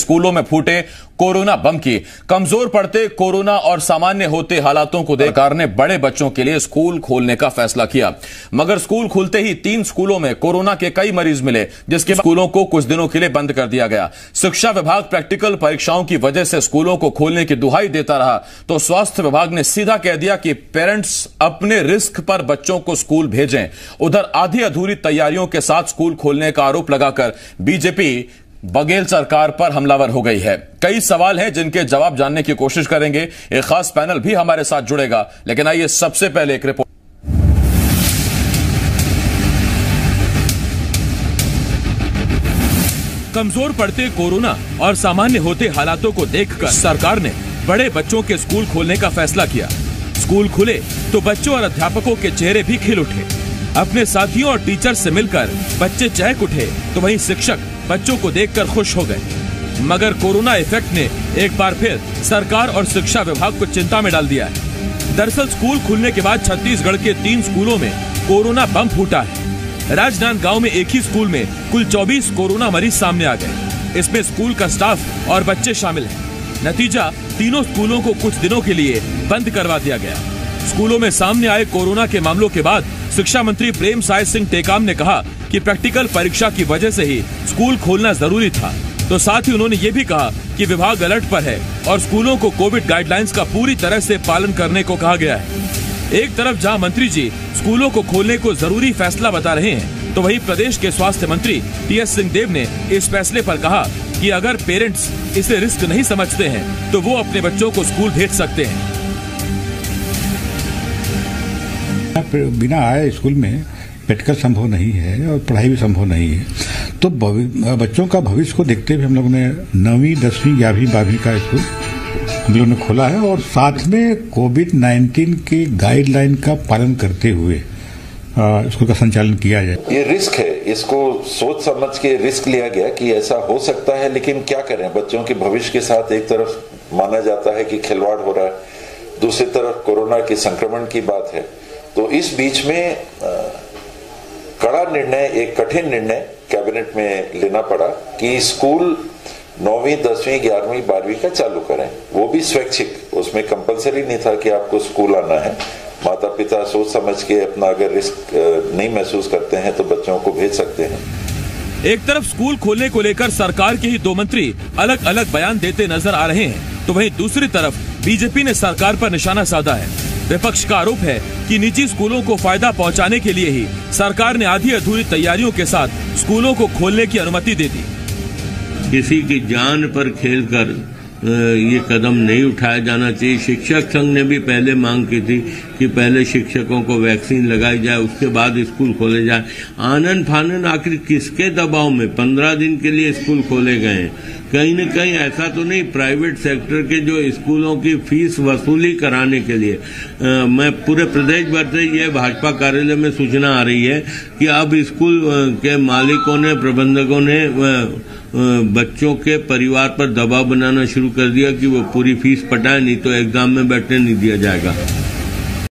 स्कूलों में फूटे कोरोना बम की। कमजोर पड़ते कोरोना और सामान्य होते हालातों को देख सरकार ने बड़े बच्चों के लिए स्कूल खोलने का फैसला किया, मगर स्कूल खुलते ही 3 स्कूलों में कोरोना के कई मरीज मिले, जिसके बाद स्कूलों को कुछ दिनों के लिए बंद कर दिया गया। शिक्षा विभाग प्रैक्टिकल परीक्षाओं की वजह से स्कूलों को खोलने की दुहाई देता रहा, तो स्वास्थ्य विभाग ने सीधा कह दिया कि पेरेंट्स अपने रिस्क पर बच्चों को स्कूल भेजें। उधर आधी अधूरी तैयारियों के साथ स्कूल खोलने का आरोप लगाकर बीजेपी बघेल सरकार पर हमलावर हो गई है। कई सवाल हैं जिनके जवाब जानने की कोशिश करेंगे। एक खास पैनल भी हमारे साथ जुड़ेगा, लेकिन आइए सबसे पहले एक रिपोर्ट। कमजोर पड़ते कोरोना और सामान्य होते हालातों को देखकर सरकार ने बड़े बच्चों के स्कूल खोलने का फैसला किया। स्कूल खुले तो बच्चों और अध्यापकों के चेहरे भी खिल उठे। अपने साथियों और टीचर से मिलकर बच्चे चहक उठे, तो वहीं शिक्षक बच्चों को देखकर खुश हो गए। मगर कोरोना इफेक्ट ने एक बार फिर सरकार और शिक्षा विभाग को चिंता में डाल दिया है। दरअसल स्कूल खुलने के बाद छत्तीसगढ़ के 3 स्कूलों में कोरोना बम फूटा है। राजनांदगांव में एक ही स्कूल में कुल 24 कोरोना मरीज सामने आ गए। इसमें स्कूल का स्टाफ और बच्चे शामिल हैं। नतीजा, तीनों स्कूलों को कुछ दिनों के लिए बंद करवा दिया गया। स्कूलों में सामने आए कोरोना के मामलों के बाद शिक्षा मंत्री प्रेमसाय सिंह टेकाम ने कहा कि प्रैक्टिकल परीक्षा की वजह से ही स्कूल खोलना जरूरी था। तो साथ ही उन्होंने ये भी कहा कि विभाग अलर्ट पर है और स्कूलों को कोविड गाइडलाइंस का पूरी तरह से पालन करने को कहा गया है। एक तरफ जहां मंत्री जी स्कूलों को खोलने को जरूरी फैसला बता रहे हैं, तो वहीं प्रदेश के स्वास्थ्य मंत्री टीएस सिंहदेव ने इस फैसले पर कहा कि अगर पेरेंट्स इसे रिस्क नहीं समझते हैं तो वो अपने बच्चों को स्कूल भेज सकते हैं। बिना आए स्कूल में प्रैक्टिकल संभव नहीं है और पढ़ाई भी संभव नहीं है, तो बच्चों का भविष्य को देखते हुए हम लोगों ने 9वीं, 10वीं, 11वीं, 12वीं का स्कूल हम लोगों ने खोला है और साथ में कोविड-19 की गाइडलाइन का पालन करते हुए स्कूल का संचालन किया जाए। ये रिस्क है, इसको सोच समझ के रिस्क लिया गया कि ऐसा हो सकता है, लेकिन क्या करें, बच्चों के भविष्य के साथ एक तरफ माना जाता है कि खिलवाड़ हो रहा है, दूसरी तरफ कोरोना के संक्रमण की बात है। तो इस बीच में कड़ा निर्णय, एक कठिन निर्णय कैबिनेट में लेना पड़ा कि स्कूल 9वीं, 10वीं, 11वीं, 12वीं का चालू करें, वो भी स्वैच्छिक। उसमें कंपलसरी नहीं था कि आपको स्कूल आना है। माता पिता सोच समझ के अपना अगर रिस्क नहीं महसूस करते हैं तो बच्चों को भेज सकते हैं। एक तरफ स्कूल खोलने को लेकर सरकार के ही 2 मंत्री अलग अलग बयान देते नजर आ रहे हैं, तो वहीं दूसरी तरफ बीजेपी ने सरकार पर निशाना साधा है। विपक्ष का आरोप है कि निजी स्कूलों को फायदा पहुंचाने के लिए ही सरकार ने आधी अधूरी तैयारियों के साथ स्कूलों को खोलने की अनुमति दे दी। किसी की जान पर खेलकर ये कदम नहीं उठाया जाना चाहिए। शिक्षक संघ ने भी पहले मांग की थी कि पहले शिक्षकों को वैक्सीन लगाई जाए, उसके बाद स्कूल खोले जाए। आनन फानन आखिर किसके दबाव में 15 दिन के लिए स्कूल खोले गए हैं? कहीं न कहीं ऐसा तो नहीं प्राइवेट सेक्टर के जो स्कूलों की फीस वसूली कराने के लिए मैं पूरे प्रदेश भर से ये भाजपा कार्यालय में सूचना आ रही है कि अब स्कूल के मालिकों ने, प्रबंधकों ने बच्चों के परिवार पर दबाव बनाना शुरू कर दिया कि वो पूरी फीस पटाए, नहीं तो एग्जाम में बैठने नहीं दिया जाएगा।